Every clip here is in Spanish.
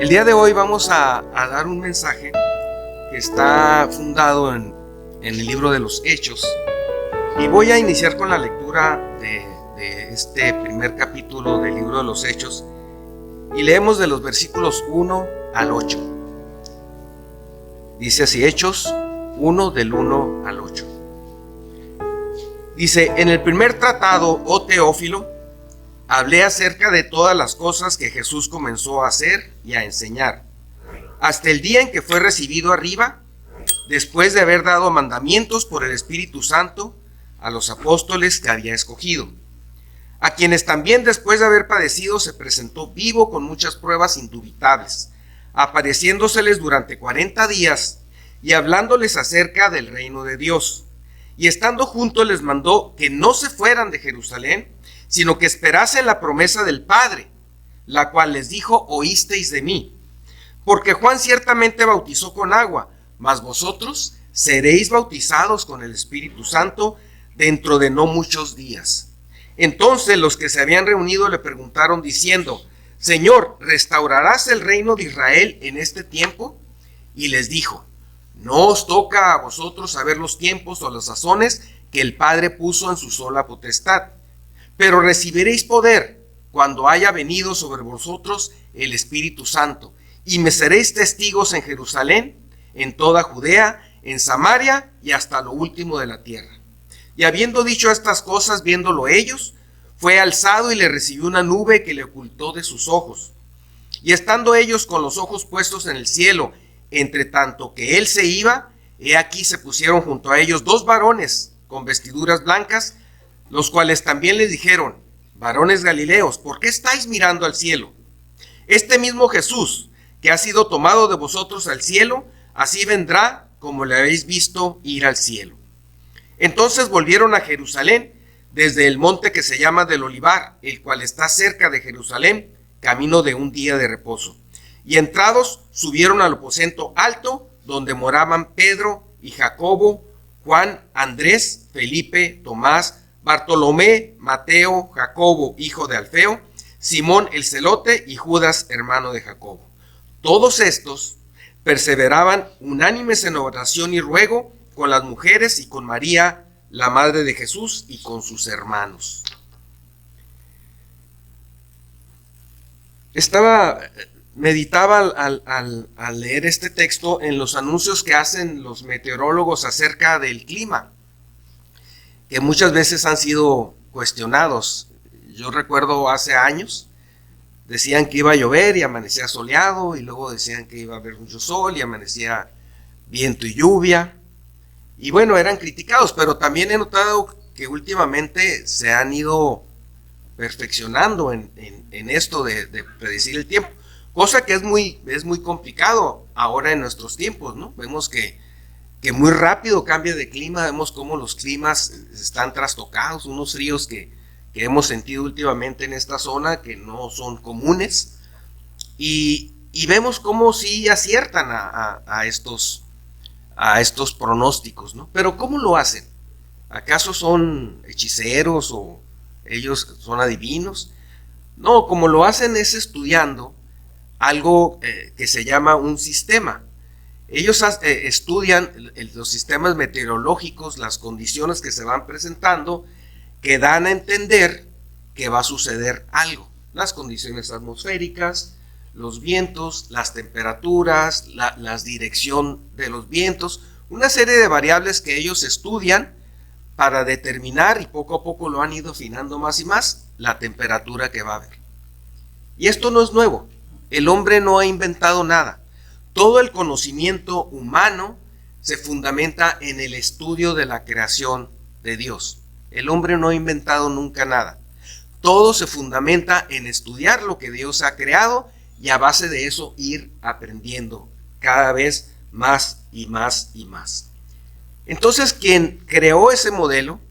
El día de hoy vamos a dar un mensaje que está fundado en el libro de los Hechos, y voy a iniciar con la lectura de este primer capítulo del libro de los Hechos, y leemos de los versículos 1 al 8. Dice así, Hechos 1 del 1 al 8. Dice: en el primer tratado, oh Teófilo, hablé acerca de todas las cosas que Jesús comenzó a hacer y a enseñar, hasta el día en que fue recibido arriba, después de haber dado mandamientos por el Espíritu Santo a los apóstoles que había escogido, a quienes también después de haber padecido se presentó vivo con muchas pruebas indubitables, apareciéndoseles durante 40 días y hablándoles acerca del reino de Dios. Y estando juntos les mandó que no se fueran de Jerusalén, sino que esperasen la promesa del Padre, la cual les dijo: oísteis de mí. Porque Juan ciertamente bautizó con agua, mas vosotros seréis bautizados con el Espíritu Santo dentro de no muchos días. Entonces los que se habían reunido le preguntaron diciendo: Señor, ¿restaurarás el reino de Israel en este tiempo? Y les dijo: no os toca a vosotros saber los tiempos o las sazones que el Padre puso en su sola potestad, pero recibiréis poder cuando haya venido sobre vosotros el Espíritu Santo, y me seréis testigos en Jerusalén, en toda Judea, en Samaria y hasta lo último de la tierra. Y habiendo dicho estas cosas, viéndolo ellos, fue alzado y le recibió una nube que le ocultó de sus ojos. Y estando ellos con los ojos puestos en el cielo, entre tanto que él se iba, he aquí se pusieron junto a ellos 2 varones con vestiduras blancas, los cuales también les dijeron: varones galileos, ¿por qué estáis mirando al cielo? Este mismo Jesús, que ha sido tomado de vosotros al cielo, así vendrá como le habéis visto ir al cielo. Entonces volvieron a Jerusalén desde el monte que se llama del Olivar, el cual está cerca de Jerusalén, camino de un día de reposo. Y entrados subieron al aposento alto, donde moraban Pedro y Jacobo, Juan, Andrés, Felipe, Tomás, Bartolomé, Mateo, Jacobo, hijo de Alfeo, Simón el celote y Judas, hermano de Jacobo. Todos estos perseveraban unánimes en oración y ruego con las mujeres y con María, la madre de Jesús, y con sus hermanos. Meditaba al leer este texto en los anuncios que hacen los meteorólogos acerca del clima, que muchas veces han sido cuestionados. Yo recuerdo hace años, decían que iba a llover y amanecía soleado, y luego decían que iba a haber mucho sol y amanecía viento y lluvia, y bueno, eran criticados, pero también he notado que últimamente se han ido perfeccionando en esto de predecir el tiempo, cosa que es muy complicado ahora en nuestros tiempos, ¿no? Vemos que muy rápido cambia de clima, vemos cómo los climas están trastocados, unos fríos que hemos sentido últimamente en esta zona que no son comunes, y vemos cómo sí aciertan a estos pronósticos, ¿no? Pero ¿cómo lo hacen? ¿Acaso son hechiceros o ellos son adivinos? No, como lo hacen es estudiando algo que se llama un sistema. Ellos estudian los sistemas meteorológicos, las condiciones que se van presentando, que dan a entender que va a suceder algo. Las condiciones atmosféricas, los vientos, las temperaturas, la dirección de los vientos, una serie de variables que ellos estudian para determinar, y poco a poco lo han ido afinando más y más, la temperatura que va a haber. Y esto no es nuevo. El hombre no ha inventado nada. Todo el conocimiento humano se fundamenta en el estudio de la creación de Dios. El hombre no ha inventado nunca nada. Todo se fundamenta en estudiar lo que Dios ha creado y a base de eso ir aprendiendo cada vez más y más y más. Entonces, quien creó ese modelo,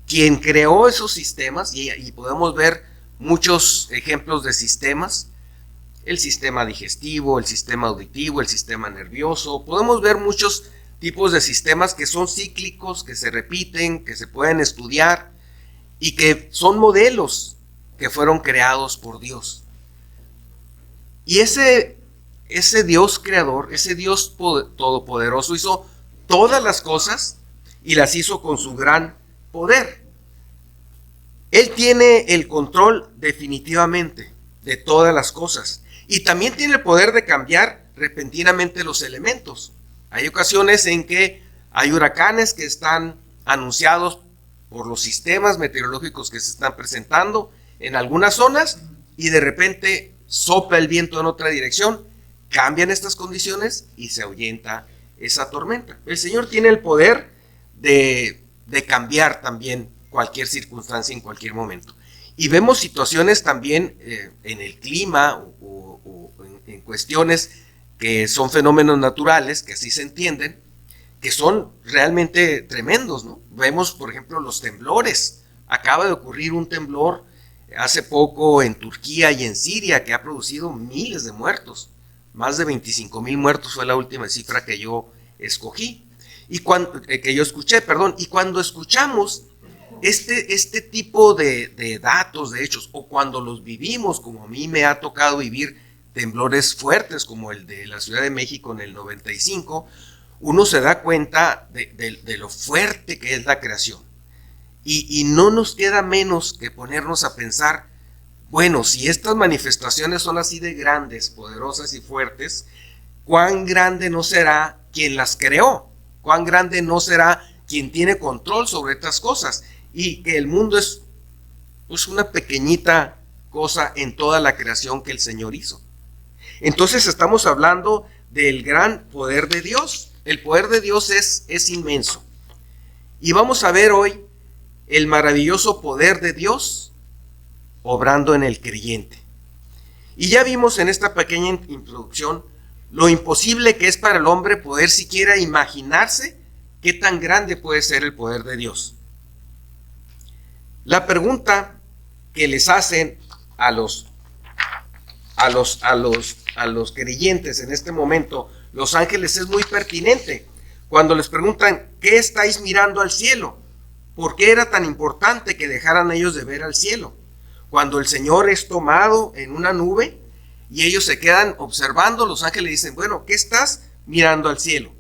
quien creó esos sistemas, y podemos ver muchos ejemplos de sistemas, el sistema digestivo, el sistema auditivo, el sistema nervioso, podemos ver muchos tipos de sistemas que son cíclicos, que se repiten, que se pueden estudiar y que son modelos que fueron creados por Dios. Y ese Dios creador, ese Dios todopoderoso hizo todas las cosas y las hizo con su gran poder. Él tiene el control definitivamente de todas las cosas y también tiene el poder de cambiar repentinamente los elementos. Hay ocasiones en que hay huracanes que están anunciados por los sistemas meteorológicos que se están presentando en algunas zonas y de repente sopla el viento en otra dirección, cambian estas condiciones y se ahuyenta esa tormenta. El Señor tiene el poder de cambiar también cualquier circunstancia en cualquier momento. Y vemos situaciones también en el clima o en cuestiones que son fenómenos naturales, que así se entienden, que son realmente tremendos, ¿no? Vemos, por ejemplo, los temblores. Acaba de ocurrir un temblor hace poco en Turquía y en Siria que ha producido miles de muertos. Más de 25,000 muertos fue la última cifra que yo escogí. Y que yo escuché, perdón. Y cuando escuchamos este tipo de datos, de hechos, o cuando los vivimos, como a mí me ha tocado vivir temblores fuertes como el de la Ciudad de México en el 95, uno se da cuenta de lo fuerte que es la creación. Y no nos queda menos que ponernos a pensar, bueno, si estas manifestaciones son así de grandes, poderosas y fuertes, ¿cuán grande no será quien las creó? ¿Cuán grande no será quien tiene control sobre estas cosas? Y que el mundo es pues una pequeñita cosa en toda la creación que el Señor hizo. Entonces estamos hablando del gran poder de Dios. El poder de Dios es inmenso. Y vamos a ver hoy el maravilloso poder de Dios obrando en el creyente. Y ya vimos en esta pequeña introducción lo imposible que es para el hombre poder siquiera imaginarse qué tan grande puede ser el poder de Dios. La pregunta que les hacen a los creyentes en este momento los ángeles es muy pertinente. Cuando les preguntan, ¿qué estáis mirando al cielo? ¿Por qué era tan importante que dejaran ellos de ver al cielo? Cuando el Señor es tomado en una nube y ellos se quedan observando, los ángeles dicen, bueno, ¿qué estás mirando al cielo?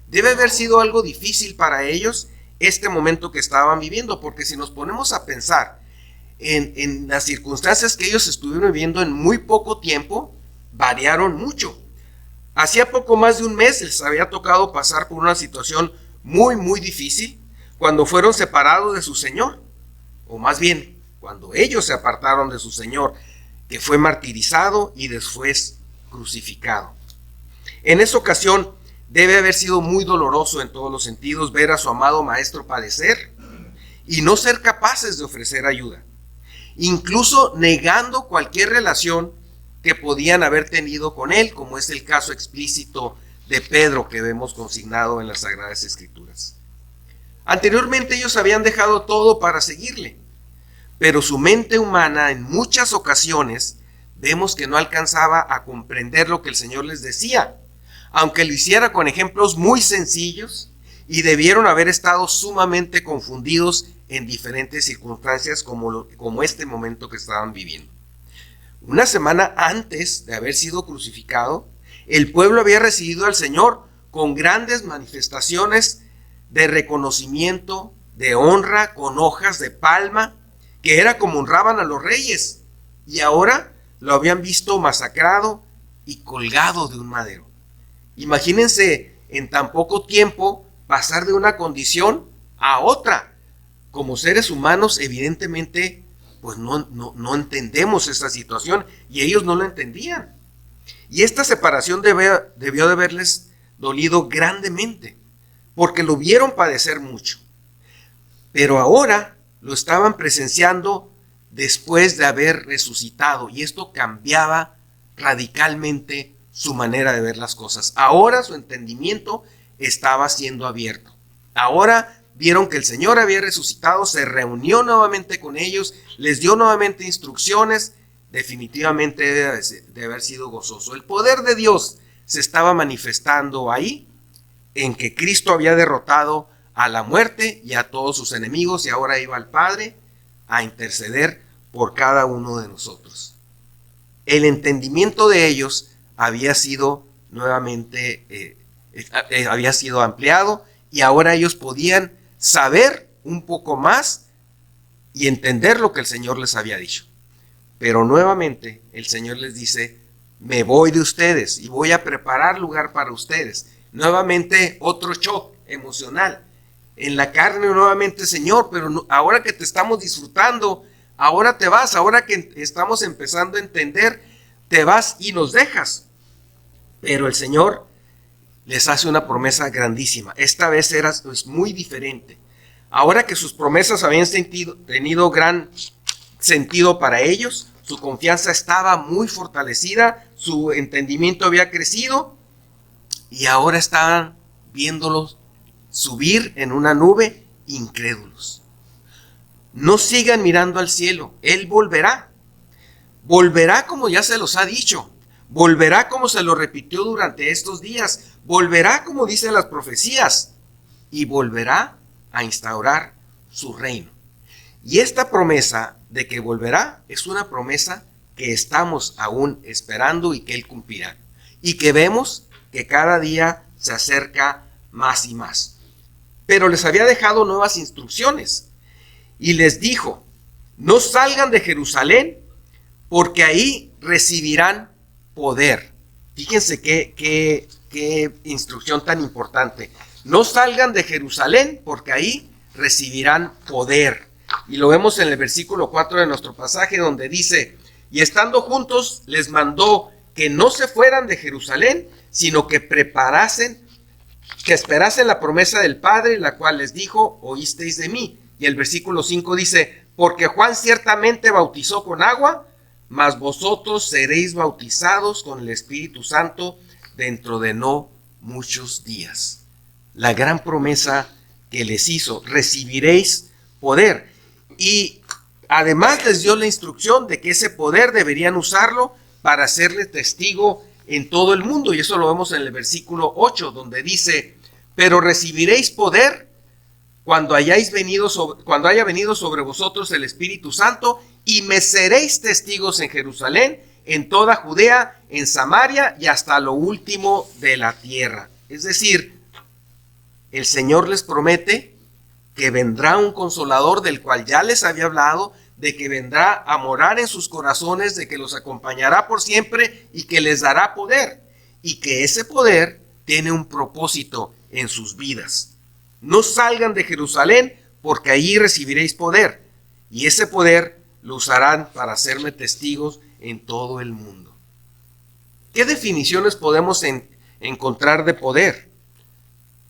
Debe haber sido algo difícil para ellos este momento que estaban viviendo, porque si nos ponemos a pensar en las circunstancias que ellos estuvieron viviendo en muy poco tiempo, variaron mucho. Hacía poco más de un mes les había tocado pasar por una situación muy, muy difícil cuando fueron separados de su Señor, o más bien, cuando ellos se apartaron de su Señor, que fue martirizado y después crucificado. En esa ocasión debe haber sido muy doloroso en todos los sentidos ver a su amado Maestro padecer y no ser capaces de ofrecer ayuda, incluso negando cualquier relación que podían haber tenido con él, como es el caso explícito de Pedro que vemos consignado en las Sagradas Escrituras. Anteriormente ellos habían dejado todo para seguirle, pero su mente humana en muchas ocasiones vemos que no alcanzaba a comprender lo que el Señor les decía, aunque lo hiciera con ejemplos muy sencillos, y debieron haber estado sumamente confundidos en diferentes circunstancias como este momento que estaban viviendo. Una semana antes de haber sido crucificado, el pueblo había recibido al Señor con grandes manifestaciones de reconocimiento, de honra, con hojas de palma, que era como honraban a los reyes, y ahora lo habían visto masacrado y colgado de un madero. Imagínense en tan poco tiempo pasar de una condición a otra. Como seres humanos, evidentemente, pues no entendemos esta situación y ellos no lo entendían. Y esta separación debió de haberles dolido grandemente, porque lo vieron padecer mucho. Pero ahora lo estaban presenciando después de haber resucitado, y esto cambiaba radicalmente su manera de ver las cosas. Ahora su entendimiento estaba siendo abierto. Ahora vieron que el Señor había resucitado, se reunió nuevamente con ellos, les dio nuevamente instrucciones. Definitivamente debe de haber sido gozoso. El poder de Dios se estaba manifestando ahí, en que Cristo había derrotado a la muerte y a todos sus enemigos, y ahora iba al Padre a interceder por cada uno de nosotros. el entendimiento de ellos había sido nuevamente había sido ampliado, y ahora ellos podían saber un poco más y entender lo que el Señor les había dicho. Pero nuevamente el Señor les dice: me voy de ustedes y voy a preparar lugar para ustedes. Nuevamente otro shock emocional en la carne, nuevamente: Señor, pero ahora que te estamos disfrutando, ahora te vas, ahora que estamos empezando a entender, te vas y nos dejas. Pero el Señor les hace una promesa grandísima. Esta vez es muy diferente. Ahora que sus promesas habían tenido gran sentido para ellos, su confianza estaba muy fortalecida, su entendimiento había crecido, y ahora estaban viéndolos subir en una nube, incrédulos. No sigan mirando al cielo, Él volverá. Volverá como ya se los ha dicho. Volverá como se lo repitió durante estos días. Volverá como dicen las profecías. Y volverá a instaurar su reino. Y esta promesa de que volverá es una promesa que estamos aún esperando y que Él cumplirá. Y que vemos que cada día se acerca más y más. Pero les había dejado nuevas instrucciones. Y les dijo: no salgan de Jerusalén, porque ahí recibirán poder. Fíjense qué instrucción tan importante. No salgan de Jerusalén, porque ahí recibirán poder. Y lo vemos en el versículo 4 de nuestro pasaje, donde dice: y estando juntos les mandó que no se fueran de Jerusalén, sino que esperasen la promesa del Padre, la cual les dijo: oísteis de mí. Y el versículo 5 dice: porque Juan ciertamente bautizó con agua, mas vosotros seréis bautizados con el Espíritu Santo dentro de no muchos días. La gran promesa que les hizo: recibiréis poder. Y además les dio la instrucción de que ese poder deberían usarlo para hacerle testigo en todo el mundo. Y eso lo vemos en el versículo 8, donde dice: pero recibiréis poder cuando haya venido sobre vosotros el Espíritu Santo, y me seréis testigos en Jerusalén, en toda Judea, en Samaria y hasta lo último de la tierra. Es decir, el Señor les promete que vendrá un consolador, del cual ya les había hablado, de que vendrá a morar en sus corazones, de que los acompañará por siempre y que les dará poder, y que ese poder tiene un propósito en sus vidas. No salgan de Jerusalén, porque allí recibiréis poder, y ese poder lo usarán para hacerme testigos en todo el mundo. ¿Qué definiciones podemos encontrar de poder?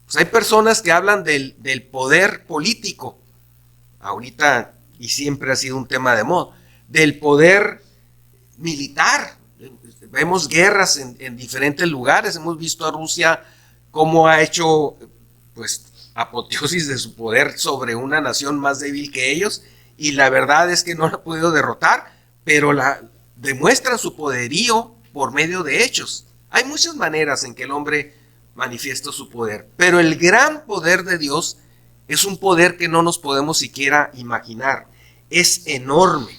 Pues hay personas que hablan del poder político, ahorita y siempre ha sido un tema de moda, del poder militar. Vemos guerras en diferentes lugares, hemos visto a Rusia cómo ha hecho apoteosis de su poder sobre una nación más débil que ellos, y la verdad es que no la ha podido derrotar, pero demuestran su poderío por medio de hechos. Hay muchas maneras en que el hombre manifiesta su poder, pero el gran poder de Dios es un poder que no nos podemos siquiera imaginar. Es enorme,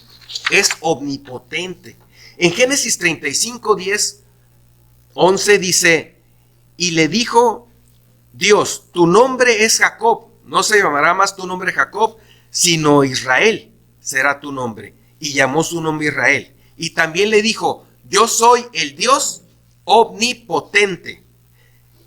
es omnipotente. En Génesis 35, 10, 11 dice: y le dijo Dios: tu nombre es Jacob, no se llamará más tu nombre Jacob, sino Israel será tu nombre. Y llamó su nombre Israel. Y también le dijo: yo soy el Dios omnipotente.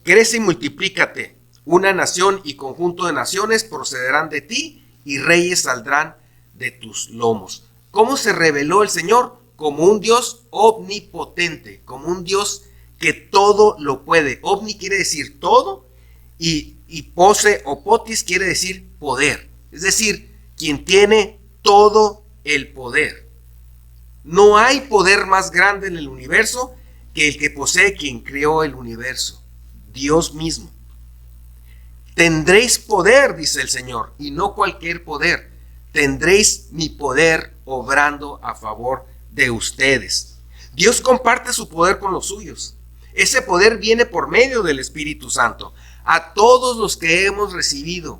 Crece y multiplícate. Una nación y conjunto de naciones procederán de ti, y reyes saldrán de tus lomos. ¿Cómo se reveló el Señor? Como un Dios omnipotente, como un Dios que todo lo puede. Omni quiere decir todo, y pose o potis quiere decir poder. Es decir, quien tiene todo el poder. No hay poder más grande en el universo que el que posee quien creó el universo, Dios mismo. Tendréis poder, dice el Señor, y no cualquier poder. Tendréis mi poder obrando a favor de ustedes. Dios comparte su poder con los suyos. Ese poder viene por medio del Espíritu Santo. A todos los que hemos recibido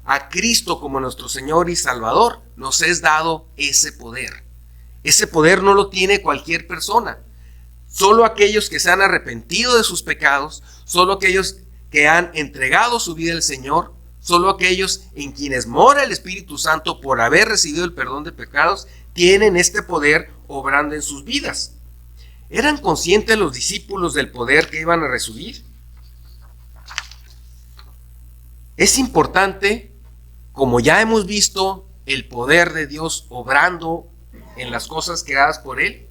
a Cristo como nuestro Señor y Salvador, nos es dado ese poder. Ese poder no lo tiene cualquier persona. Solo aquellos que se han arrepentido de sus pecados, solo aquellos que han entregado su vida al Señor, solo aquellos en quienes mora el Espíritu Santo por haber recibido el perdón de pecados, tienen este poder obrando en sus vidas. ¿Eran conscientes los discípulos del poder que iban a recibir? Es importante, como ya hemos visto el poder de Dios obrando en las cosas creadas por Él,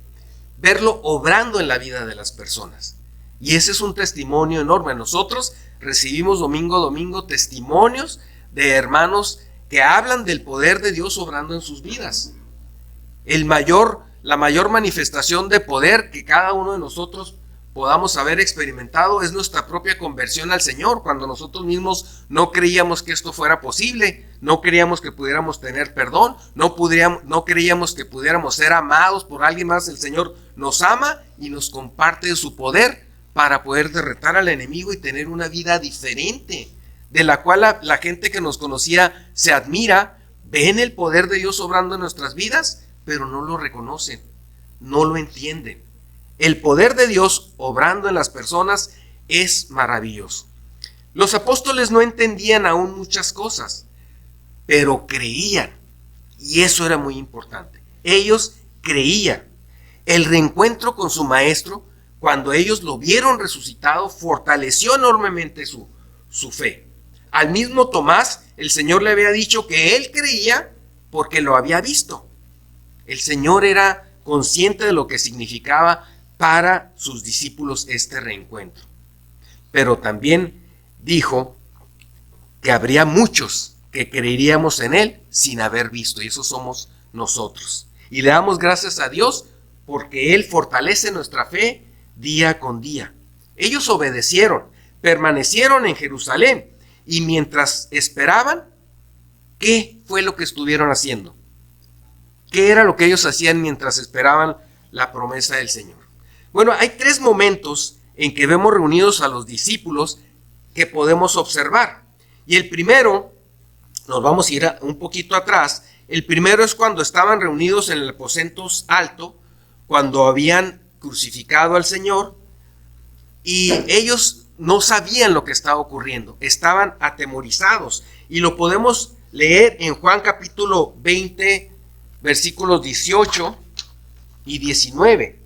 verlo obrando en la vida de las personas. Y ese es un testimonio enorme. Nosotros recibimos domingo a domingo testimonios de hermanos que hablan del poder de Dios obrando en sus vidas. La mayor manifestación de poder que cada uno de nosotros podamos haber experimentado es nuestra propia conversión al Señor, cuando nosotros mismos no creíamos que esto fuera posible, no creíamos que pudiéramos tener perdón, no creíamos que pudiéramos ser amados por alguien más. El Señor nos ama y nos comparte de su poder para poder derrotar al enemigo y tener una vida diferente, de la cual la gente que nos conocía se admira, ven el poder de Dios obrando en nuestras vidas, pero no lo reconocen, no lo entienden. El poder de Dios obrando en las personas es maravilloso. Los apóstoles no entendían aún muchas cosas, pero creían, y eso era muy importante. Ellos creían. El reencuentro con su maestro, cuando ellos lo vieron resucitado, fortaleció enormemente su fe. Al mismo Tomás, el Señor le había dicho que él creía porque lo había visto. El Señor era consciente de lo que significaba para sus discípulos este reencuentro. Pero también dijo que habría muchos que creeríamos en Él sin haber visto, y eso somos nosotros. Y le damos gracias a Dios porque Él fortalece nuestra fe día con día. Ellos obedecieron, permanecieron en Jerusalén, y mientras esperaban, ¿qué fue lo que estuvieron haciendo? ¿Qué era lo que ellos hacían mientras esperaban la promesa del Señor? Bueno, hay 3 momentos en que vemos reunidos a los discípulos que podemos observar. Y el primero, nos vamos a ir un poquito atrás, el primero es cuando estaban reunidos en el aposento alto, cuando habían crucificado al Señor, y ellos no sabían lo que estaba ocurriendo, estaban atemorizados. Y lo podemos leer en Juan capítulo 20, versículos 18 y 19.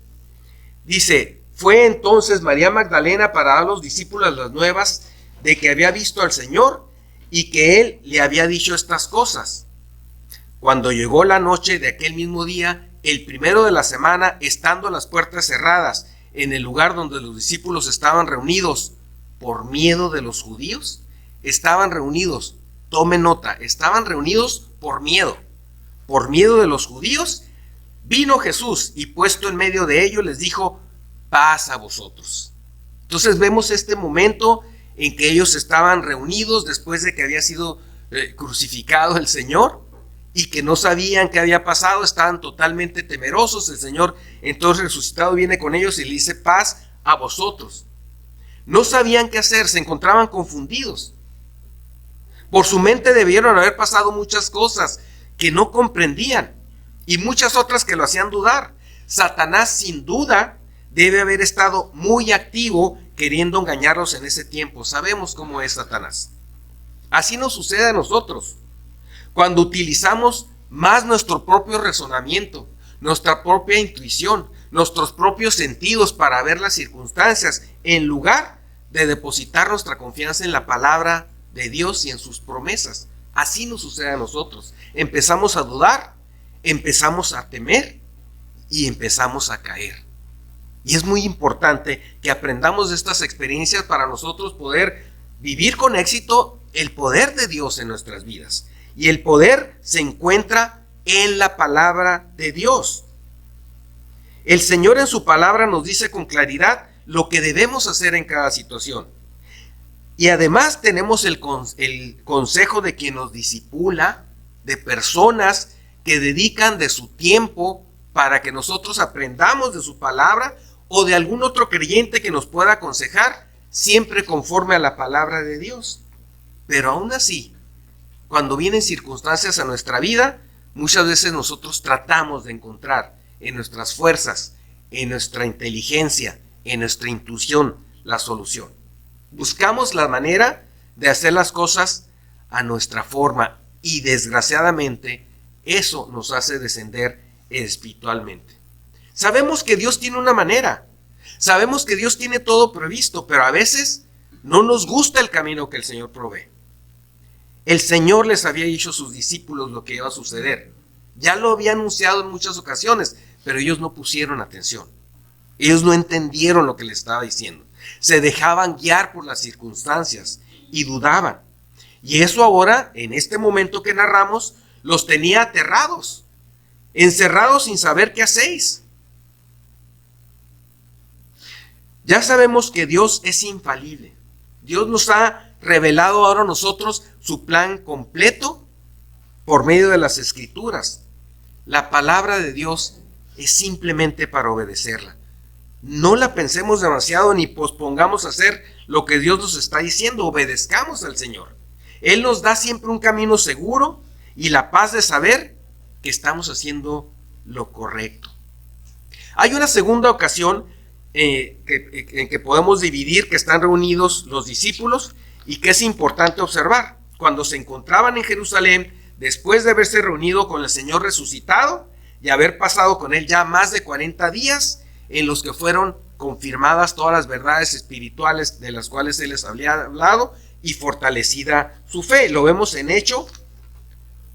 Dice: fue entonces María Magdalena para dar a los discípulos las nuevas de que había visto al Señor y que Él le había dicho estas cosas. Cuando llegó la noche de aquel mismo día, el primero de la semana, estando las puertas cerradas en el lugar donde los discípulos estaban reunidos por miedo de los judíos, estaban reunidos, tome nota, estaban reunidos por miedo de los judíos. Vino Jesús y puesto en medio de ellos les dijo: paz a vosotros. Entonces vemos este momento en que ellos estaban reunidos después de que había sido crucificado el Señor y que no sabían qué había pasado, estaban totalmente temerosos. El Señor entonces resucitado viene con ellos y le dice: paz a vosotros. No sabían qué hacer, se encontraban confundidos. Por su mente debieron haber pasado muchas cosas que no comprendían y muchas otras que lo hacían dudar. Satanás sin duda debe haber estado muy activo queriendo engañarlos en ese tiempo. Sabemos cómo es Satanás. Así nos sucede a nosotros. Cuando utilizamos más nuestro propio razonamiento, nuestra propia intuición, nuestros propios sentidos para ver las circunstancias, en lugar de depositar nuestra confianza en la palabra de Dios y en sus promesas. Así nos sucede a nosotros. Empezamos a dudar, empezamos a temer y empezamos a caer. Y es muy importante que aprendamos de estas experiencias para nosotros poder vivir con éxito el poder de Dios en nuestras vidas. Y el poder se encuentra en la palabra de Dios. El Señor en su palabra nos dice con claridad lo que debemos hacer en cada situación. Y además tenemos el consejo de quien nos discipula, de personas que dedican de su tiempo para que nosotros aprendamos de su palabra, o de algún otro creyente que nos pueda aconsejar, siempre conforme a la palabra de Dios. Pero aún así, cuando vienen circunstancias a nuestra vida, muchas veces nosotros tratamos de encontrar en nuestras fuerzas, en nuestra inteligencia, en nuestra intuición la solución. Buscamos la manera de hacer las cosas a nuestra forma y desgraciadamente eso nos hace descender espiritualmente. Sabemos que Dios tiene una manera, sabemos que Dios tiene todo previsto, pero a veces no nos gusta el camino que el Señor provee. El Señor les había dicho a sus discípulos lo que iba a suceder. Ya lo había anunciado en muchas ocasiones, pero ellos no pusieron atención. Ellos no entendieron lo que les estaba diciendo. Se dejaban guiar por las circunstancias y dudaban. Y eso ahora, en este momento que narramos, los tenía aterrados, encerrados sin saber qué hacéis. Ya sabemos que Dios es infalible. Dios nos ha revelado ahora a nosotros su plan completo por medio de las Escrituras. La palabra de Dios es simplemente para obedecerla. No la pensemos demasiado ni pospongamos hacer lo que Dios nos está diciendo. Obedezcamos al Señor. Él nos da siempre un camino seguro y la paz de saber que estamos haciendo lo correcto. Hay una segunda ocasión en que podemos dividir que están reunidos los discípulos y que es importante observar. Cuando se encontraban en Jerusalén, después de haberse reunido con el Señor resucitado y haber pasado con Él ya más de 40 días, en los que fueron confirmadas todas las verdades espirituales de las cuales Él les había hablado y fortalecida su fe. Lo vemos en Hechos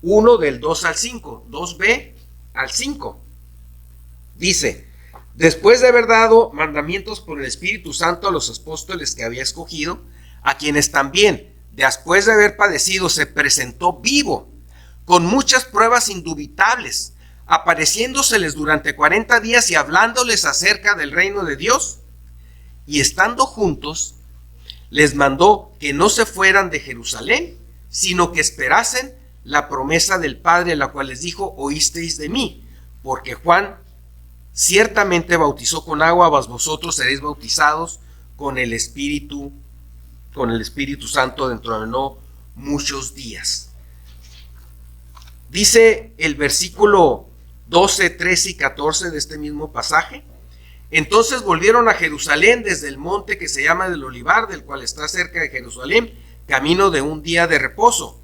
1 del 2 al 5, 2b al 5. Dice: después de haber dado mandamientos por el Espíritu Santo a los apóstoles que había escogido, a quienes también, después de haber padecido, se presentó vivo, con muchas pruebas indubitables, apareciéndoseles durante 40 días y hablándoles acerca del reino de Dios. Y estando juntos, les mandó que no se fueran de Jerusalén, sino que esperasen la promesa del Padre, la cual les dijo: oísteis de mí, porque Juan ciertamente bautizó con agua, mas vosotros seréis bautizados con el Espíritu Santo dentro de no muchos días. Dice el versículo 12, 13 y 14 de este mismo pasaje: entonces volvieron a Jerusalén desde el monte que se llama del Olivar, del cual está cerca de Jerusalén, camino de un día de reposo.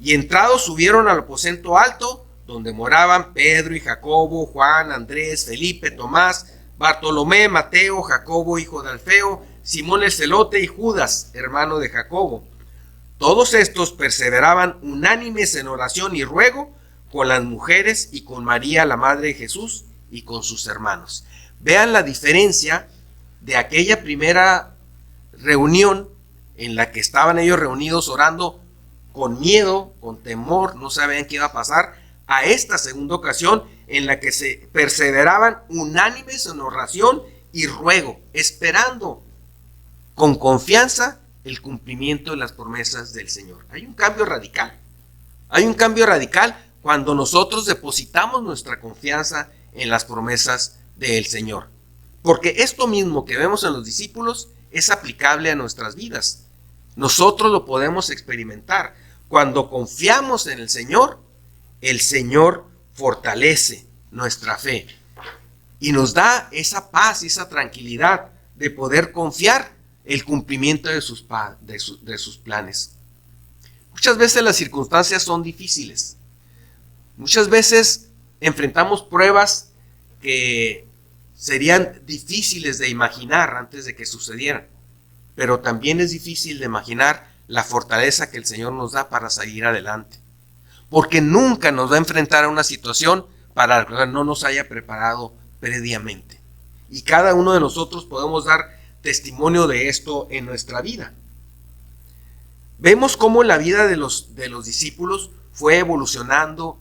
Y entrados subieron al aposento alto, donde moraban Pedro y Jacobo, Juan, Andrés, Felipe, Tomás, Bartolomé, Mateo, Jacobo, hijo de Alfeo, Simón el celote y Judas, hermano de Jacobo. Todos estos perseveraban unánimes en oración y ruego con las mujeres y con María, la madre de Jesús, y con sus hermanos. Vean la diferencia de aquella primera reunión en la que estaban ellos reunidos orando con miedo, con temor, no sabían qué iba a pasar, a esta segunda ocasión en la que se perseveraban unánimes en oración y ruego, esperando con confianza el cumplimiento de las promesas del Señor. Hay un cambio radical. Hay un cambio radical cuando nosotros depositamos nuestra confianza en las promesas del Señor. Porque esto mismo que vemos en los discípulos es aplicable a nuestras vidas. Nosotros lo podemos experimentar. Cuando confiamos en el Señor fortalece nuestra fe y nos da esa paz y esa tranquilidad de poder confiar el cumplimiento de sus planes. Muchas veces las circunstancias son difíciles. Muchas veces enfrentamos pruebas que serían difíciles de imaginar antes de que sucedieran. Pero también es difícil de imaginar la fortaleza que el Señor nos da para salir adelante. Porque nunca nos va a enfrentar a una situación para la que no nos haya preparado previamente. Y cada uno de nosotros podemos dar testimonio de esto en nuestra vida. Vemos cómo la vida de los discípulos fue evolucionando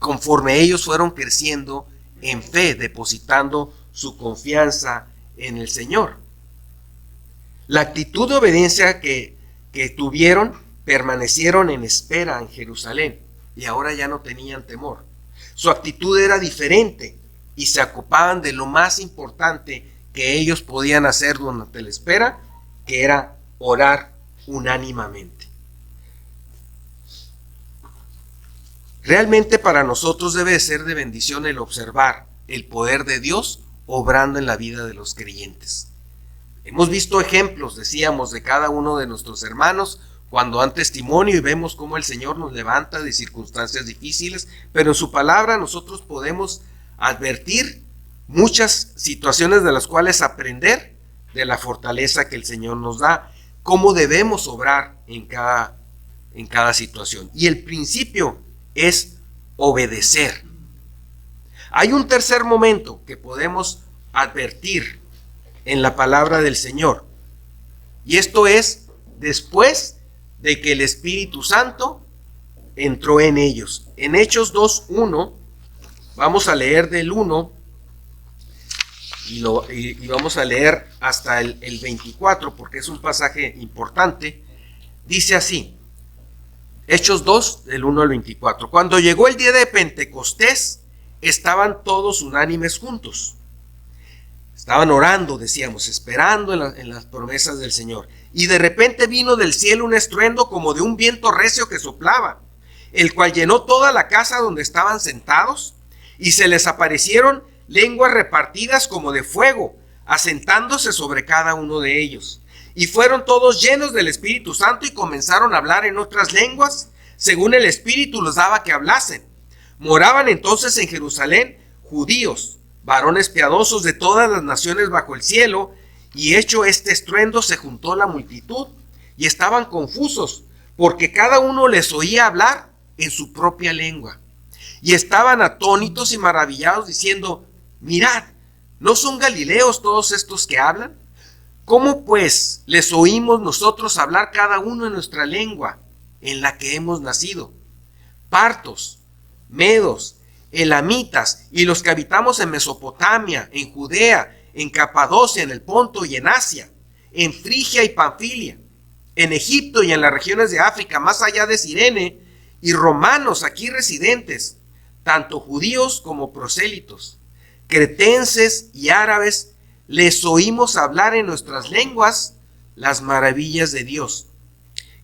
conforme ellos fueron creciendo en fe, depositando su confianza en el Señor. La actitud de obediencia que tuvieron, permanecieron en espera en Jerusalén y ahora ya no tenían temor. Su actitud era diferente y se ocupaban de lo más importante que ellos podían hacer durante la espera, que era orar unánimamente. Realmente para nosotros debe ser de bendición el observar el poder de Dios obrando en la vida de los creyentes. Hemos visto ejemplos, decíamos, de cada uno de nuestros hermanos cuando dan testimonio y vemos cómo el Señor nos levanta de circunstancias difíciles, pero en su palabra nosotros podemos advertir muchas situaciones de las cuales aprender de la fortaleza que el Señor nos da, cómo debemos obrar en cada situación. Y el principio es obedecer. Hay un tercer momento que podemos advertir en la palabra del Señor, y esto es después de que el Espíritu Santo entró en ellos. En Hechos 2:1, vamos a leer del 1 y vamos a leer hasta el 24, porque es un pasaje importante. Dice así, Hechos 2, del 1 al 24. Cuando llegó el día de Pentecostés, estaban todos unánimes juntos. Estaban orando, decíamos, esperando en las promesas del Señor. Y de repente vino del cielo un estruendo como de un viento recio que soplaba, el cual llenó toda la casa donde estaban sentados, y se les aparecieron lenguas repartidas como de fuego, asentándose sobre cada uno de ellos. Y fueron todos llenos del Espíritu Santo y comenzaron a hablar en otras lenguas, según el Espíritu los daba que hablasen. Moraban entonces en Jerusalén judíos, varones piadosos de todas las naciones bajo el cielo, y hecho este estruendo se juntó la multitud, y estaban confusos, porque cada uno les oía hablar en su propia lengua. Y estaban atónitos y maravillados, diciendo, mirad, ¿no son galileos todos estos que hablan? ¿Cómo pues les oímos nosotros hablar cada uno en nuestra lengua, en la que hemos nacido? Partos, medos, elamitas y los que habitamos en Mesopotamia, en Judea, en Capadocia, en el Ponto y en Asia, en Frigia y Panfilia, en Egipto y en las regiones de África, más allá de Cirene, y romanos aquí residentes, tanto judíos como prosélitos, cretenses y árabes, les oímos hablar en nuestras lenguas las maravillas de Dios.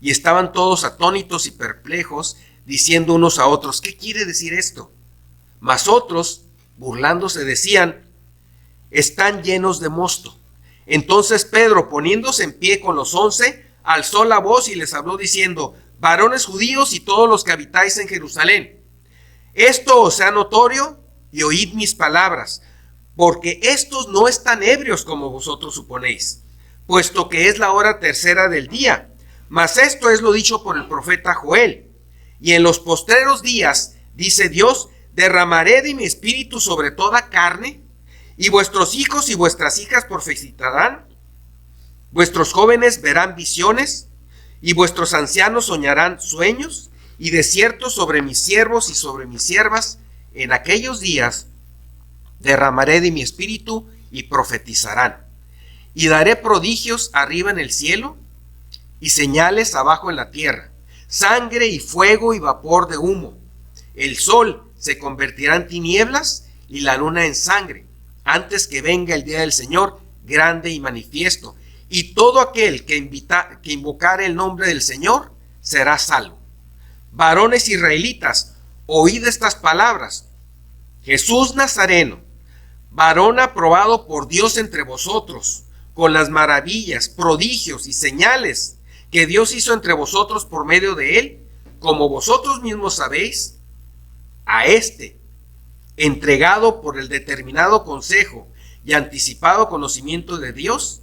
Y estaban todos atónitos y perplejos, diciendo unos a otros, ¿qué quiere decir esto? Mas otros, burlándose, decían, están llenos de mosto. Entonces Pedro, poniéndose en pie con los 11, alzó la voz y les habló diciendo, varones judíos y todos los que habitáis en Jerusalén, esto os sea notorio y oíd mis palabras, porque estos no están ebrios como vosotros suponéis, puesto que es la hora tercera del día. Mas esto es lo dicho por el profeta Joel. Y en los postreros días, dice Dios, derramaré de mi espíritu sobre toda carne, y vuestros hijos y vuestras hijas profetizarán, vuestros jóvenes verán visiones, y vuestros ancianos soñarán sueños, y de cierto sobre mis siervos y sobre mis siervas, en aquellos días derramaré de mi espíritu y profetizarán. Y daré prodigios arriba en el cielo y señales abajo en la tierra, sangre y fuego y vapor de humo. El sol se convertirá en tinieblas y la luna en sangre, antes que venga el día del Señor grande y manifiesto. Y todo aquel que invocare el nombre del Señor será salvo. Varones israelitas, oíd estas palabras. Jesús Nazareno, varón aprobado por Dios entre vosotros, con las maravillas, prodigios y señales que Dios hizo entre vosotros por medio de él, como vosotros mismos sabéis, a este, entregado por el determinado consejo y anticipado conocimiento de Dios,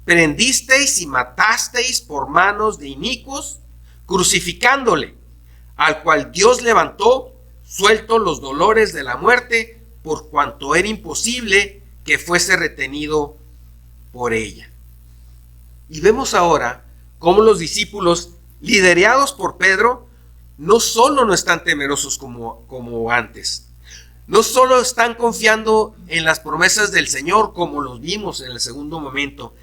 prendisteis y matasteis por manos de inicuos, crucificándole, al cual Dios levantó, suelto los dolores de la muerte, por cuanto era imposible que fuese retenido por ella. Y vemos ahora cómo los discípulos, liderados por Pedro, no solo no están temerosos como antes, no solo están confiando en las promesas del Señor como los vimos en el segundo momento,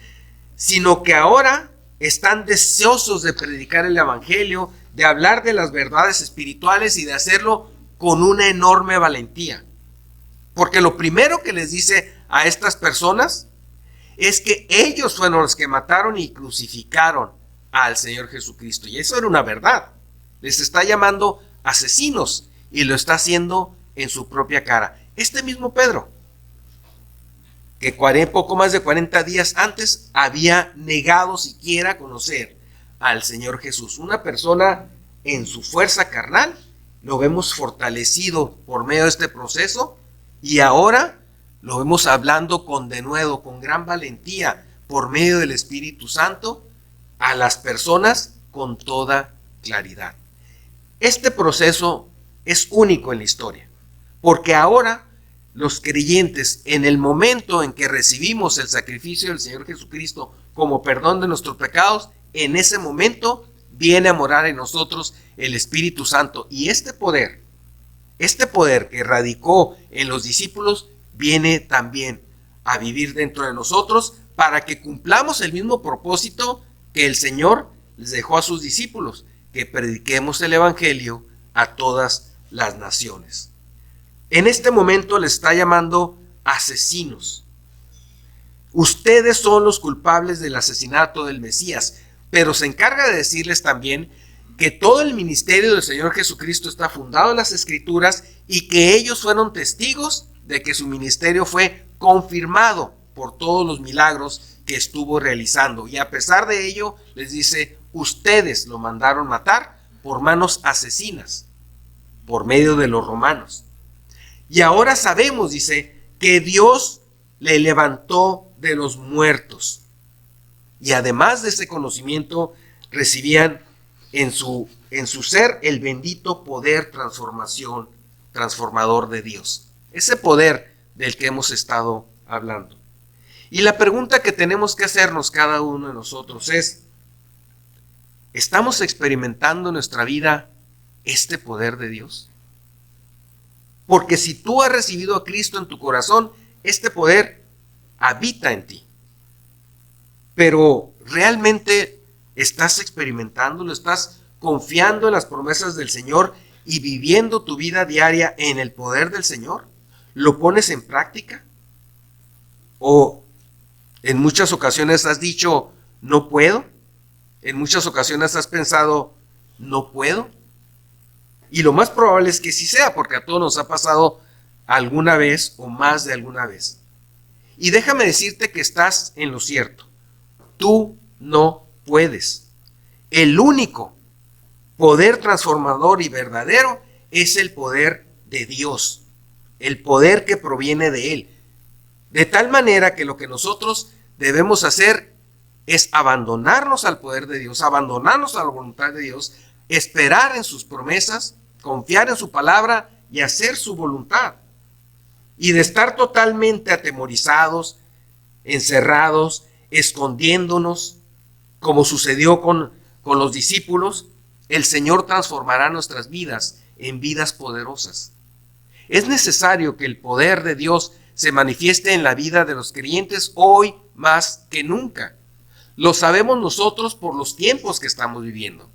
sino que ahora están deseosos de predicar el evangelio, de hablar de las verdades espirituales y de hacerlo con una enorme valentía. Porque lo primero que les dice a estas personas es que ellos fueron los que mataron y crucificaron al Señor Jesucristo. Y eso era una verdad. Les está llamando asesinos y lo está haciendo en su propia cara. Este mismo Pedro, que poco más de 40 días antes había negado siquiera conocer al Señor Jesús. Una persona en su fuerza carnal, lo vemos fortalecido por medio de este proceso, y ahora lo vemos hablando con denuedo, con gran valentía, por medio del Espíritu Santo, a las personas con toda claridad. Este proceso es único en la historia, porque ahora los creyentes, en el momento en que recibimos el sacrificio del Señor Jesucristo como perdón de nuestros pecados, en ese momento viene a morar en nosotros el Espíritu Santo, y este poder que radicó en los discípulos viene también a vivir dentro de nosotros para que cumplamos el mismo propósito que el Señor les dejó a sus discípulos, que prediquemos el Evangelio a todas las naciones. En este momento les está llamando asesinos. Ustedes son los culpables del asesinato del Mesías, pero se encarga de decirles también que todo el ministerio del Señor Jesucristo está fundado en las Escrituras y que ellos fueron testigos de que su ministerio fue confirmado por todos los milagros que estuvo realizando. Y a pesar de ello, les dice, ustedes lo mandaron matar por manos asesinas, por medio de los romanos. Y ahora sabemos, dice, que Dios le levantó de los muertos. Y además de ese conocimiento, recibían en su ser el bendito poder transformador de Dios. Ese poder del que hemos estado hablando. Y la pregunta que tenemos que hacernos cada uno de nosotros es, ¿estamos experimentando en nuestra vida este poder de Dios? Porque si tú has recibido a Cristo en tu corazón, este poder habita en ti. Pero ¿realmente estás experimentándolo? ¿Estás confiando en las promesas del Señor y viviendo tu vida diaria en el poder del Señor? ¿Lo pones en práctica? ¿O en muchas ocasiones has dicho, no puedo? ¿En muchas ocasiones has pensado, no puedo? Y lo más probable es que sí sea, porque a todos nos ha pasado alguna vez o más de alguna vez. Y déjame decirte que estás en lo cierto. Tú no puedes. El único poder transformador y verdadero es el poder de Dios, el poder que proviene de Él. De tal manera que lo que nosotros debemos hacer es abandonarnos al poder de Dios, abandonarnos a la voluntad de Dios, esperar en sus promesas, confiar en su palabra y hacer su voluntad. Y de estar totalmente atemorizados, encerrados, escondiéndonos, como sucedió con los discípulos, el Señor transformará nuestras vidas en vidas poderosas. Es necesario que el poder de Dios se manifieste en la vida de los creyentes hoy más que nunca. Lo sabemos nosotros por los tiempos que estamos viviendo.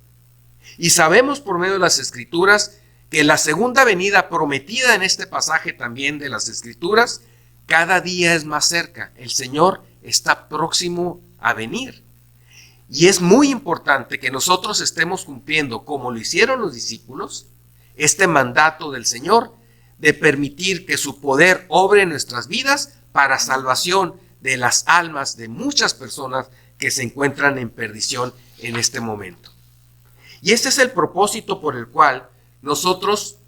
Y sabemos por medio de las Escrituras que la segunda venida prometida en este pasaje también de las Escrituras cada día es más cerca. El Señor está próximo a venir. Y es muy importante que nosotros estemos cumpliendo, como lo hicieron los discípulos, este mandato del Señor de permitir que su poder obre en nuestras vidas para salvación de las almas de muchas personas que se encuentran en perdición en este momento. Y este es el propósito por el cual nosotros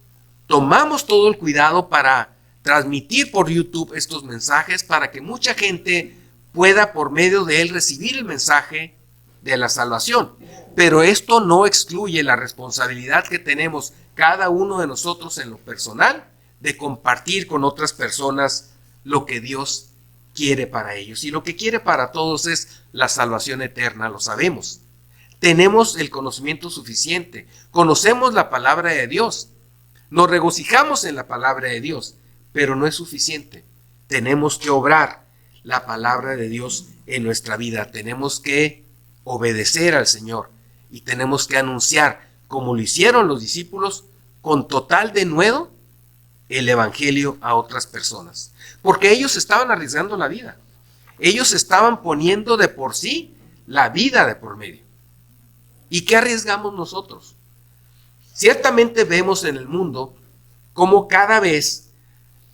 tomamos todo el cuidado para transmitir por YouTube estos mensajes, para que mucha gente pueda por medio de él recibir el mensaje de la salvación. Pero esto no excluye la responsabilidad que tenemos cada uno de nosotros en lo personal de compartir con otras personas lo que Dios quiere para ellos. Y lo que quiere para todos es la salvación eterna, lo sabemos. Tenemos el conocimiento suficiente, conocemos la palabra de Dios, nos regocijamos en la palabra de Dios, pero no es suficiente. Tenemos que obrar la palabra de Dios en nuestra vida, tenemos que obedecer al Señor y tenemos que anunciar, como lo hicieron los discípulos, con total denuedo, el Evangelio a otras personas. Porque ellos estaban arriesgando la vida. Ellos estaban poniendo de por sí la vida de por medio. ¿Y qué arriesgamos nosotros? Ciertamente vemos en el mundo cómo cada vez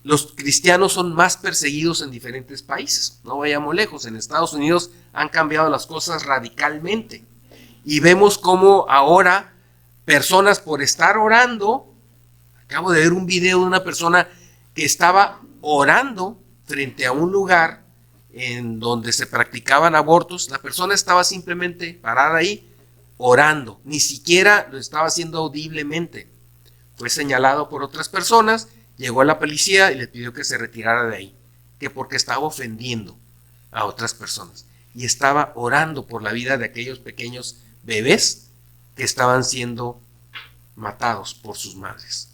los cristianos son más perseguidos en diferentes países. No vayamos lejos, en Estados Unidos han cambiado las cosas radicalmente. Y vemos cómo ahora personas por estar orando, acabo de ver un video de una persona que estaba orando frente a un lugar en donde se practicaban abortos. La persona estaba simplemente parada ahí orando, ni siquiera lo estaba haciendo audiblemente. Fue señalado por otras personas, llegó a la policía y le pidió que se retirara de ahí, que porque estaba ofendiendo a otras personas y estaba orando por la vida de aquellos pequeños bebés que estaban siendo matados por sus madres.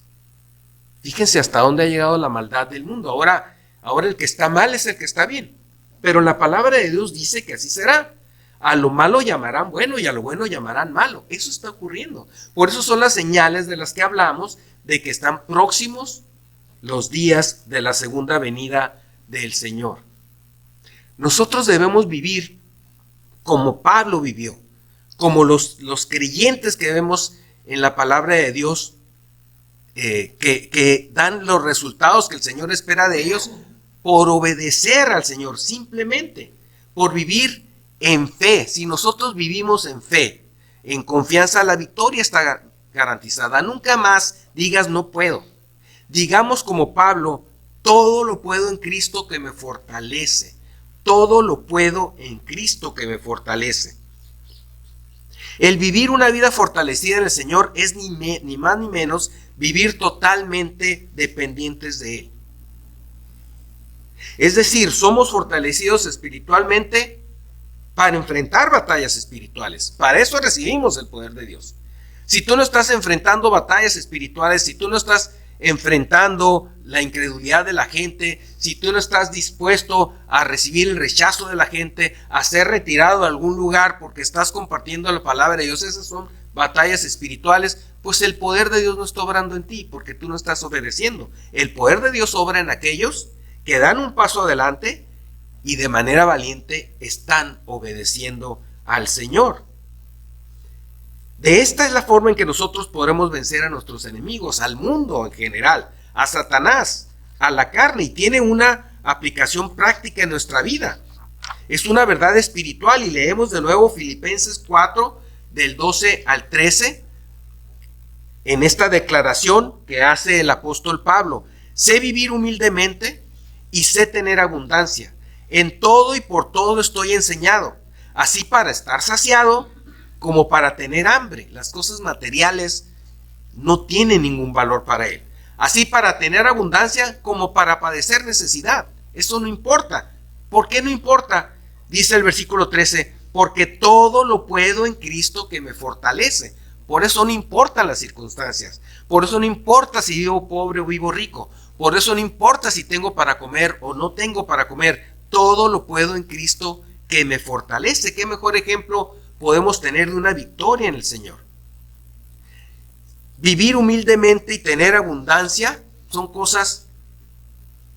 Fíjense hasta dónde ha llegado la maldad del mundo. Ahora el que está mal es el que está bien, pero la palabra de Dios dice que así será. A lo malo llamarán bueno y a lo bueno llamarán malo. Eso está ocurriendo. Por eso son las señales de las que hablamos, de que están próximos los días de la segunda venida del Señor. Nosotros debemos vivir como Pablo vivió, como los creyentes que vemos en la palabra de Dios, que dan los resultados que el Señor espera de ellos por obedecer al Señor, simplemente por vivir en fe. Si nosotros vivimos en fe, en confianza, la victoria está garantizada. Nunca más digas no puedo. Digamos como Pablo, todo lo puedo en Cristo que me fortalece. Todo lo puedo en Cristo que me fortalece. El vivir una vida fortalecida en el Señor es ni más ni menos vivir totalmente dependientes de Él. Es decir, somos fortalecidos espiritualmente para enfrentar batallas espirituales. Para eso recibimos el poder de Dios. Si tú no estás enfrentando batallas espirituales, si tú no estás enfrentando la incredulidad de la gente, si tú no estás dispuesto a recibir el rechazo de la gente, a ser retirado de algún lugar porque estás compartiendo la palabra de Dios, esas son batallas espirituales, pues el poder de Dios no está obrando en ti porque tú no estás obedeciendo. El poder de Dios obra en aquellos que dan un paso adelante y de manera valiente están obedeciendo al Señor. De esta es la forma en que nosotros podremos vencer a nuestros enemigos, al mundo en general, a Satanás, a la carne, y tiene una aplicación práctica en nuestra vida. Es una verdad espiritual, y leemos de nuevo Filipenses 4, del 12 al 13, en esta declaración que hace el apóstol Pablo: sé vivir humildemente y sé tener abundancia. En todo y por todo estoy enseñado, así para estar saciado como para tener hambre. Las cosas materiales no tienen ningún valor para él. Así para tener abundancia como para padecer necesidad. Eso no importa. ¿Por qué no importa? Dice el versículo 13, porque todo lo puedo en Cristo que me fortalece. Por eso no importan las circunstancias. Por eso no importa si vivo pobre o vivo rico. Por eso no importa si tengo para comer o no tengo para comer. Todo lo puedo en Cristo que me fortalece. ¿Qué mejor ejemplo podemos tener de una victoria en el Señor? Vivir humildemente y tener abundancia son cosas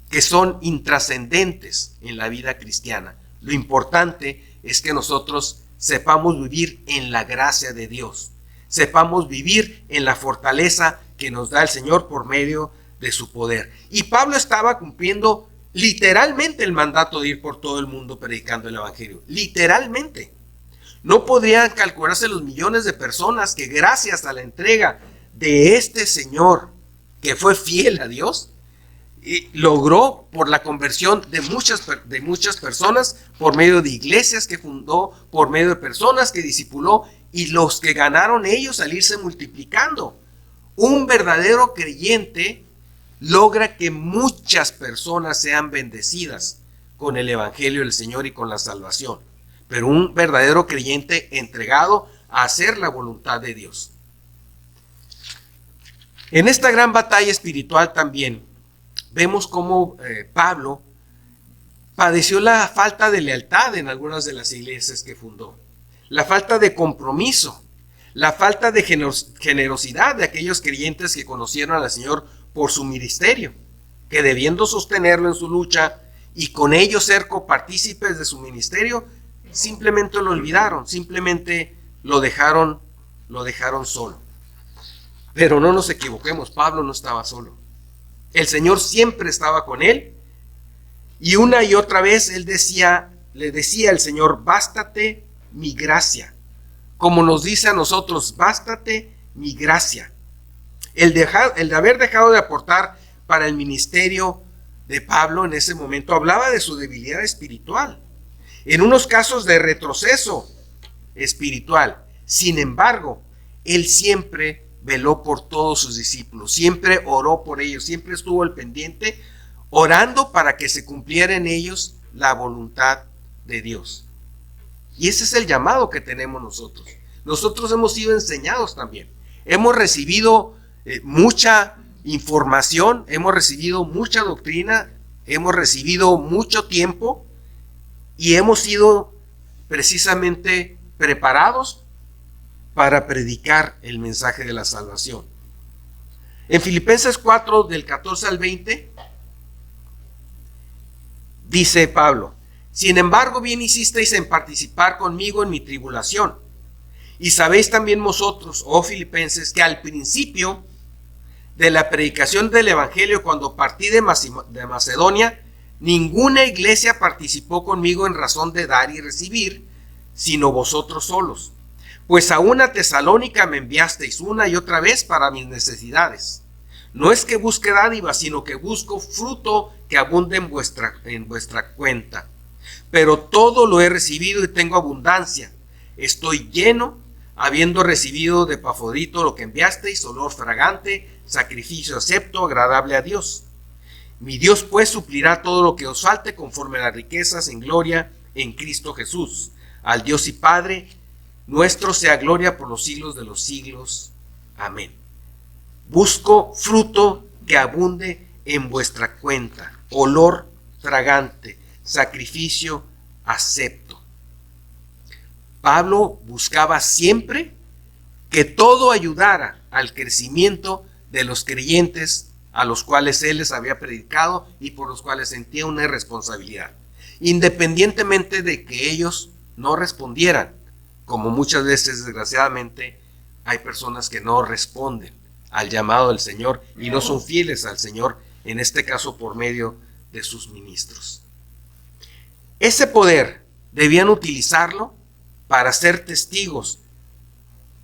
que son intrascendentes en la vida cristiana. Lo importante es que nosotros sepamos vivir en la gracia de Dios. Sepamos vivir en la fortaleza que nos da el Señor por medio de su poder. Y Pablo estaba cumpliendo literalmente el mandato de ir por todo el mundo predicando el evangelio. Literalmente. No podrían calcularse los millones de personas que gracias a la entrega de este Señor, que fue fiel a Dios, y logró por la conversión de muchas personas, por medio de iglesias que fundó, por medio de personas que discipuló, y los que ganaron ellos al irse multiplicando. Un verdadero creyente logra que muchas personas sean bendecidas con el evangelio del Señor y con la salvación. Pero un verdadero creyente entregado a hacer la voluntad de Dios. En esta gran batalla espiritual también vemos cómo Pablo padeció la falta de lealtad en algunas de las iglesias que fundó, la falta de compromiso, la falta de generosidad de aquellos creyentes que conocieron al Señor por su ministerio, que debiendo sostenerlo en su lucha y con ello ser copartícipes de su ministerio, simplemente lo olvidaron, simplemente lo dejaron solo. Pero no nos equivoquemos, Pablo no estaba solo. El Señor siempre estaba con él, y una y otra vez le decía al Señor: bástate mi gracia. Como nos dice a nosotros: bástate mi gracia. El de haber dejado de aportar para el ministerio de Pablo en ese momento hablaba de su debilidad espiritual, en unos casos de retroceso espiritual. Sin embargo, él siempre veló por todos sus discípulos, siempre oró por ellos, siempre estuvo al pendiente, orando para que se cumpliera en ellos la voluntad de Dios. Y ese es el llamado que tenemos nosotros. Nosotros hemos sido enseñados también. Hemos recibido mucha información, hemos recibido mucha doctrina, hemos recibido mucho tiempo y hemos sido precisamente preparados para predicar el mensaje de la salvación. En Filipenses 4, del 14 al 20, dice Pablo: sin embargo, bien hicisteis en participar conmigo en mi tribulación. Y sabéis también vosotros, oh filipenses, que al principio de la predicación del evangelio, cuando partí de Macedonia, ninguna iglesia participó conmigo en razón de dar y recibir, sino vosotros solos. Pues aún a Tesalónica me enviasteis una y otra vez para mis necesidades. No es que busque dádiva, sino que busco fruto que abunde en vuestra cuenta. Pero todo lo he recibido y tengo abundancia. Estoy lleno, habiendo recibido de Epafrodito lo que enviasteis, olor fragante, sacrificio acepto, agradable a Dios. Mi Dios pues suplirá todo lo que os falte conforme a las riquezas en gloria en Cristo Jesús. Al Dios y Padre nuestro sea gloria por los siglos de los siglos. Amén. Busco fruto que abunde en vuestra cuenta, olor fragante, sacrificio acepto. Pablo buscaba siempre que todo ayudara al crecimiento de los creyentes a los cuales él les había predicado y por los cuales sentía una responsabilidad, independientemente de que ellos no respondieran, como muchas veces desgraciadamente hay personas que no responden al llamado del Señor y no son fieles al Señor, en este caso por medio de sus ministros. Ese poder debían utilizarlo para ser testigos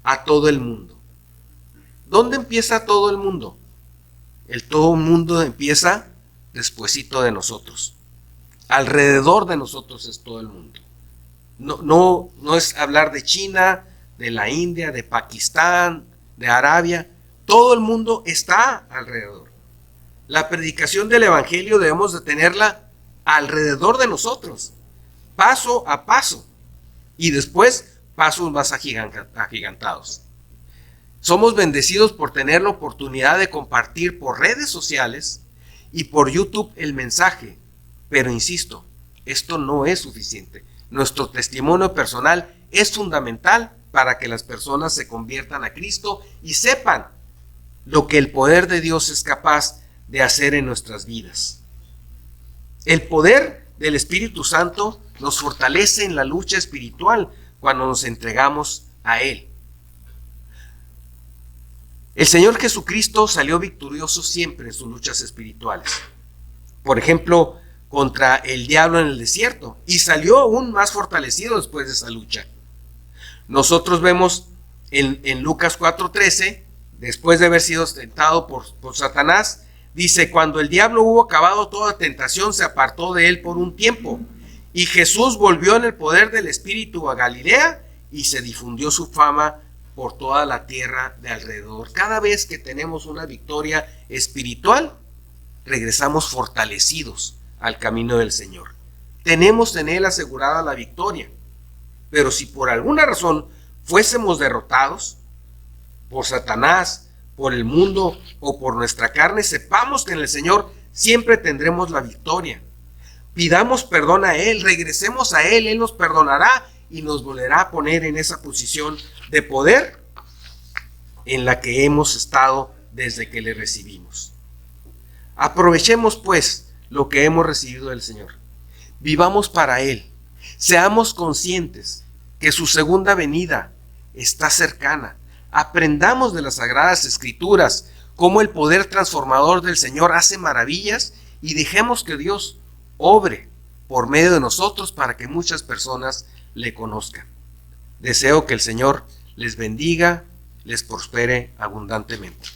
a todo el mundo. ¿Dónde empieza todo el mundo? Todo el mundo empieza despuesito de nosotros. Alrededor de nosotros es todo el mundo. No es hablar de China, de la India, de Pakistán, de Arabia. Todo el mundo está alrededor. La predicación del evangelio debemos de tenerla alrededor de nosotros, paso a paso, y después pasos más agigantados. Somos bendecidos por tener la oportunidad de compartir por redes sociales y por YouTube el mensaje, pero insisto, esto no es suficiente. Nuestro testimonio personal es fundamental para que las personas se conviertan a Cristo y sepan lo que el poder de Dios es capaz de hacer en nuestras vidas. El poder del Espíritu Santo nos fortalece en la lucha espiritual cuando nos entregamos a Él. El Señor Jesucristo salió victorioso siempre en sus luchas espirituales. Por ejemplo, contra el diablo en el desierto, y salió aún más fortalecido después de esa lucha. Nosotros vemos en Lucas 4:13, después de haber sido tentado por Satanás, dice: cuando el diablo hubo acabado toda tentación, se apartó de él por un tiempo, y Jesús volvió en el poder del Espíritu a Galilea, y se difundió su fama por toda la tierra de alrededor. Cada vez que tenemos una victoria espiritual, regresamos fortalecidos al camino del Señor. Tenemos en Él asegurada la victoria. Pero si por alguna razón fuésemos derrotados por Satanás, por el mundo o por nuestra carne, sepamos que en el Señor siempre tendremos la victoria. Pidamos perdón a Él, regresemos a Él, Él nos perdonará y nos volverá a poner en esa posición de poder en la que hemos estado desde que le recibimos. Aprovechemos pues lo que hemos recibido del Señor. Vivamos para Él. Seamos conscientes que su segunda venida está cercana. Aprendamos de las Sagradas Escrituras cómo el poder transformador del Señor hace maravillas, y dejemos que Dios obre por medio de nosotros para que muchas personas le conozcan. Deseo que el Señor les bendiga, les prospere abundantemente.